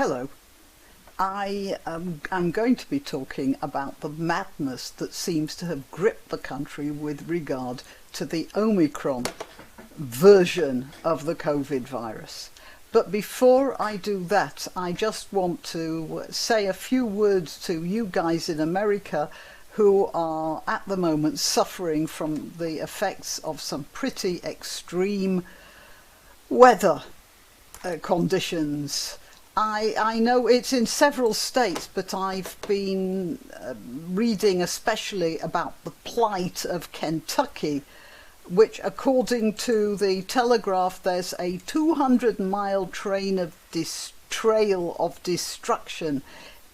Hello. I'm going to be talking about the madness that seems to have gripped the country with regard to the Omicron version of the COVID virus. But before I do that, I just want to say a few words to you guys in America who are at the moment suffering from the effects of some pretty extreme weather conditions. I know it's in several states, but I've been reading especially about the plight of Kentucky, which, according to the Telegraph, there's a 200-mile trail of destruction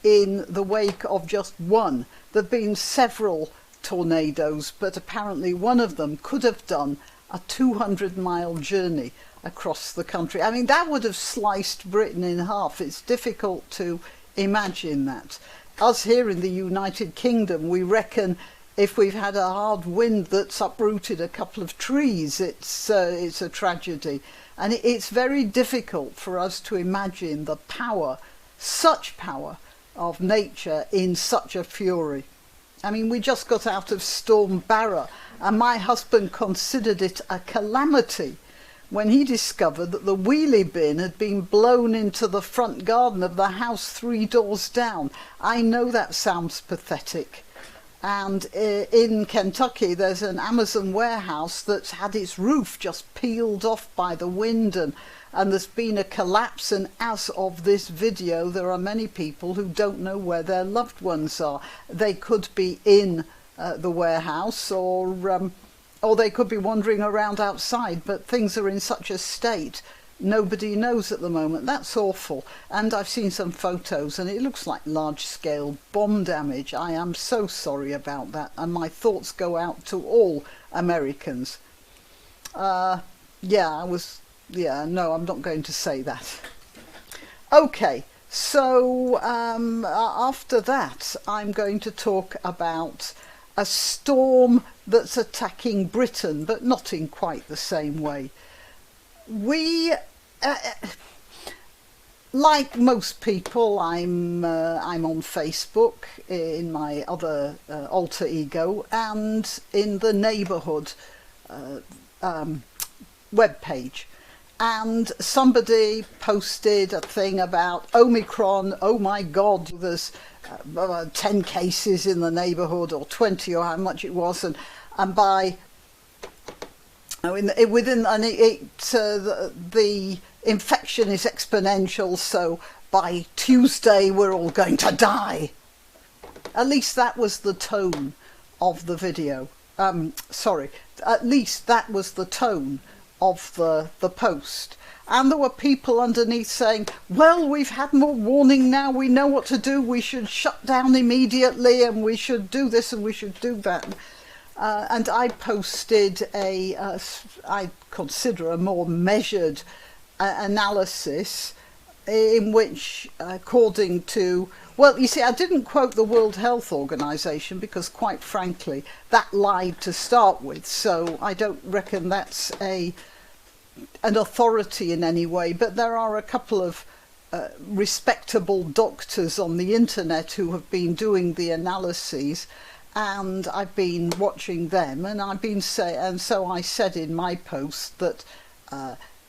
in the wake of just one. There have been several tornadoes, but apparently one of them could have done a 200-mile journey across the country. I mean, that would have sliced Britain in half. It's difficult to imagine that. Us here in the United Kingdom, we reckon if we've had a hard wind that's uprooted a couple of trees, it's a tragedy. And it's very difficult for us to imagine the power, such power, of nature in such a fury. I mean, we just got out of Storm Barra, and my husband considered it a calamity when he discovered that the wheelie bin had been blown into the front garden of the house 3 doors down. I know that sounds pathetic. And in Kentucky, there's an Amazon warehouse that's had its roof just peeled off by the wind, and there's been a collapse. And as of this video, there are many people who don't know where their loved ones are. They could be in the warehouse, or they could be wandering around outside, but things are in such a state nobody knows at the moment. That's awful. And I've seen some photos and it looks like large-scale bomb damage. I am so sorry about that, and my thoughts go out to all Americans. No, I'm not going to say that. Okay, so after that I'm going to talk about a storm that's attacking Britain, but not in quite the same way. We, like most people, I'm on Facebook in my other alter ego, and in the neighbourhood webpage. And somebody posted a thing about Omicron. Oh my God, there's 10 cases in the neighbourhood, or 20, or how much it was, and by the infection is exponential, so by Tuesday we're all going to die. At least that was the tone of the video. At least that was the tone of the post. And there were people underneath saying, well, we've had more warning now, we know what to do, we should shut down immediately, and we should do this and we should do that. And I posted I consider a more measured analysis, in which, according to, well, you see, I didn't quote the World Health Organization because, quite frankly, that lied to start with, so I don't reckon that's an authority in any way. But there are a couple of respectable doctors on the internet who have been doing the analyses, and I've been watching them, and so I said in my post that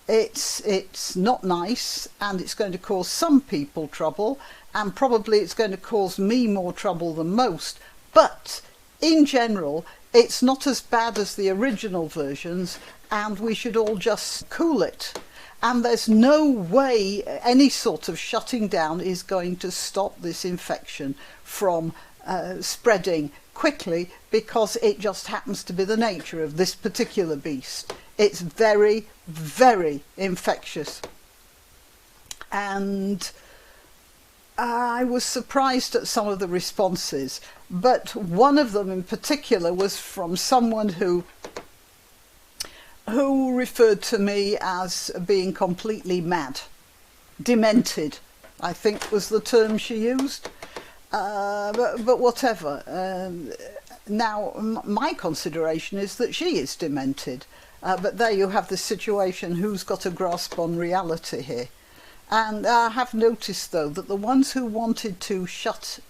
it's not nice, and it's going to cause some people trouble, and probably it's going to cause me more trouble than most, but in general it's not as bad as the original versions, and we should all just cool it. And there's no way any sort of shutting down is going to stop this infection from spreading quickly, because it just happens to be the nature of this particular beast. It's very, very infectious. And I was surprised at some of the responses, but one of them in particular was from someone who referred to me as being completely mad. Demented, I think was the term she used. But whatever. Now, my consideration is that she is demented. But there you have the situation, who's got a grasp on reality here. And I have noticed, though, that the ones who wanted to shut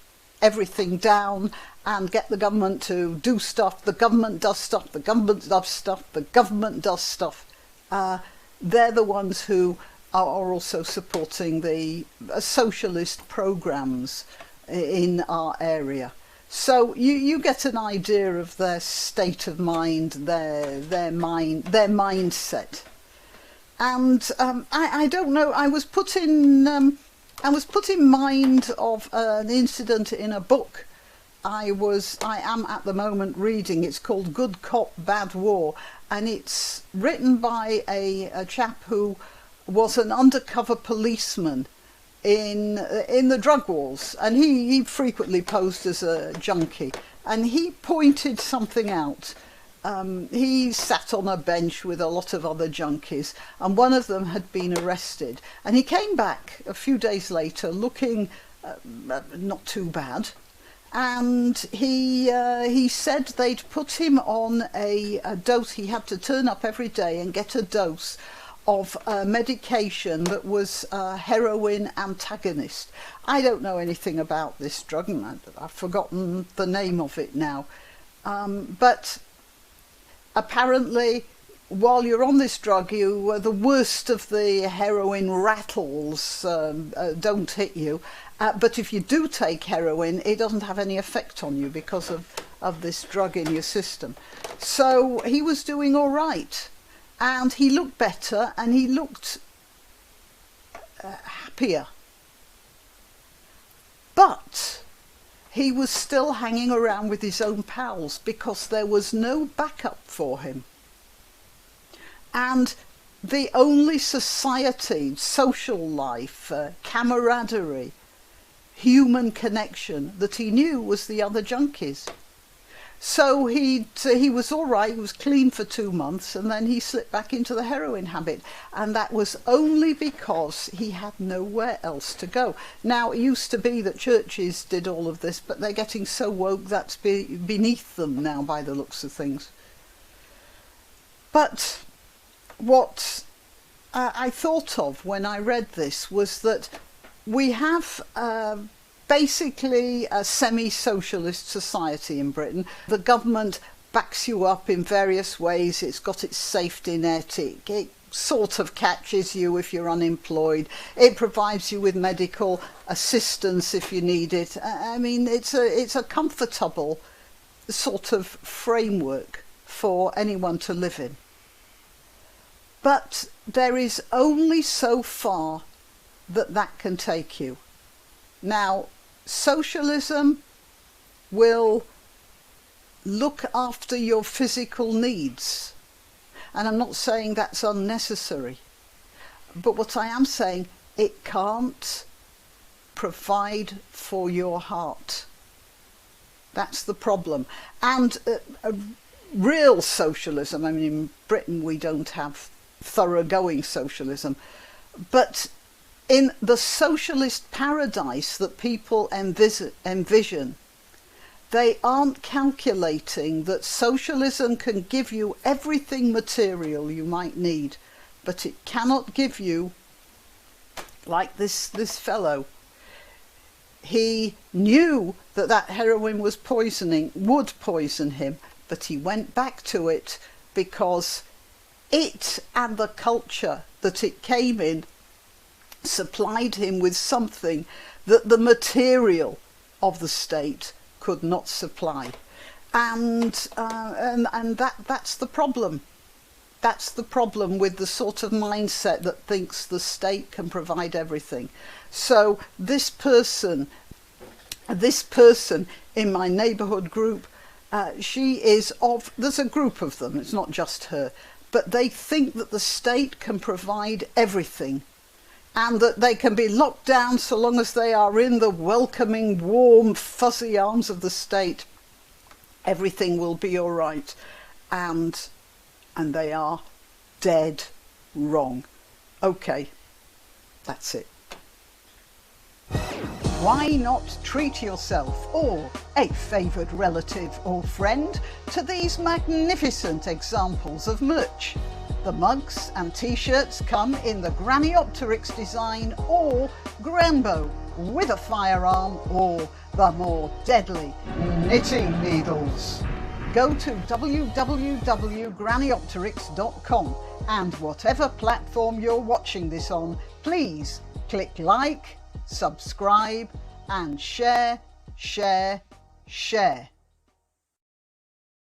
everything down and get the government to do stuff, the government does stuff, the government does stuff, the government does stuff, they're the ones who are also supporting the socialist programs in our area. So you get an idea of their state of mind, their mindset. And I don't know, I was put in mind of an incident in a book I am at the moment reading. It's called Good Cop, Bad War, and it's written by a chap who was an undercover policeman in the drug wars, and he frequently posed as a junkie, and he pointed something out. He sat on a bench with a lot of other junkies, and one of them had been arrested, and he came back a few days later looking not too bad, and he said they'd put him on a dose. He had to turn up every day and get a dose of medication that was a heroin antagonist. I don't know anything about this drug, and I've forgotten the name of it now, but apparently, while you're on this drug, the worst of the heroin rattles don't hit you. But if you do take heroin, it doesn't have any effect on you because of this drug in your system. So he was doing all right. And he looked better, and he looked happier. But he was still hanging around with his own pals because there was no backup for him. And the only society, social life, camaraderie, human connection that he knew was the other junkies. So he was all right, he was clean for 2 months, and then he slipped back into the heroin habit. And that was only because he had nowhere else to go. Now, it used to be that churches did all of this, but they're getting so woke that's beneath them now by the looks of things. But what I thought of when I read this was that we have basically a semi-socialist society in Britain. The government backs you up in various ways. It's got its safety net. It sort of catches you if you're unemployed. It provides you with medical assistance if you need it. I mean, it's a comfortable sort of framework for anyone to live in. But there is only so far that can take you. Now, socialism will look after your physical needs, and I'm not saying that's unnecessary, but what I am saying, it can't provide for your heart. That's the problem. And real socialism, I mean, in Britain we don't have thoroughgoing socialism, but in the socialist paradise that people envision, they aren't calculating that socialism can give you everything material you might need, but it cannot give you, like this fellow. He knew that heroin would poison him, but he went back to it because it and the culture that it came in supplied him with something that the material of the state could not supply, and that's the problem. That's the problem with the sort of mindset that thinks the state can provide everything. So this person in my neighbourhood group, there's a group of them, it's not just her, but they think that the state can provide everything, and that they can be locked down so long as they are in the welcoming, warm, fuzzy arms of the state. Everything will be all right. And they are dead wrong. Okay, that's it. Why not treat yourself or a favoured relative or friend to these magnificent examples of merch? The mugs and t-shirts come in the Graniopteryx design or Grambo with a firearm or the more deadly knitting needles. Go to www.graniopteryx.com and whatever platform you're watching this on, please click like, subscribe and share, share, share.